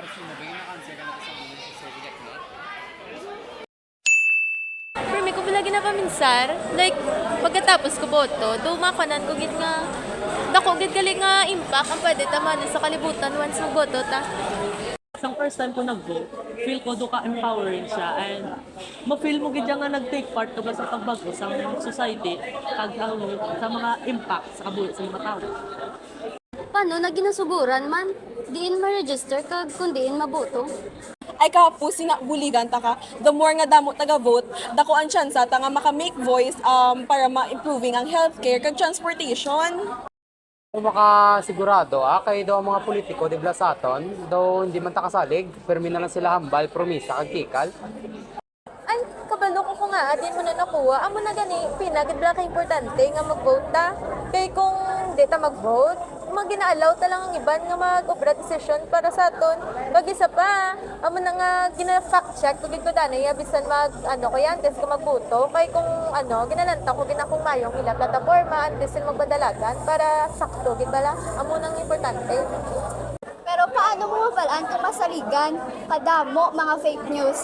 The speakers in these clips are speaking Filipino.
For me, kung lagi na paminsar, like, pagkatapos ko boto, dumakanan ko gid nga, dako gid gali nga impact ang pwede taman sa kalibutan once mo boto ta. Isang first time ko nag-vote, feel ko do ka empowering siya and ma-feel mo gid nga nag-take part ka ba sa pagbago sa society kag sa mga impact sa kabuhi sa mga tao. Paano na ginasuguran man? Diin ma-register kag kung diin maboto? Ay kapo sinabuligan ta ka, the more nga damo taga-vote, dako ang tsansa ta nga maka-make voice para ma-improving ang healthcare kag transportation. Kung makasigurado, kay daw ang mga politiko di sa aton, daw hindi man takasalig, permi na lang sila hambal, promisa, kag kikal. Ay, kabalo ko nga, atin mo na nakuha, amo na gani, pinagid ka importante nga mag-vote ta. Kay kung di ta mag-vote, magina-allow ta lang ang iban nga mag-opera decision para sa aton. Pag isa pa, amo na nga gina-fact check kung gito danay bisan kaya antes ka magboto. Kay kung ginalanta ko ginakong mayong ila plataforma antes sila magbadalagan para sakto gid bala. Amo nang importante. Pero paano mo mabalaan kung masaligan, kadamo mga fake news?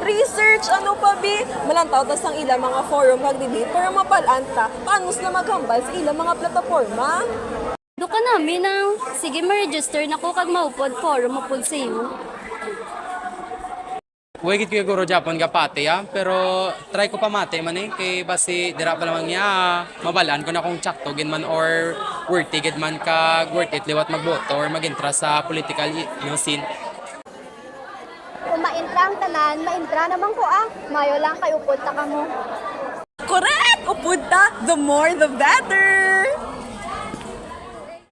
Research, ano pa bi? Malantaw tas ang ilang mga forum kag dili para mapalanta, paano sila maghambal sa ilang mga plataforma? Duka namin ang, sige ma-register na ko kag maupod forum mapod sa iyo. Huwag ko guro Japon ka pati pero try ko pa mate man kay basi dira pa lamang niya, mabalaan ko na kung tsakto gin man or worthy gid man kag worth it liwat magboto or magintra sa political scene. Kung maintra ang tanan, maintra naman ko Mayo lang kay upod ta ka mo. Correct! Upod ta, the more the better!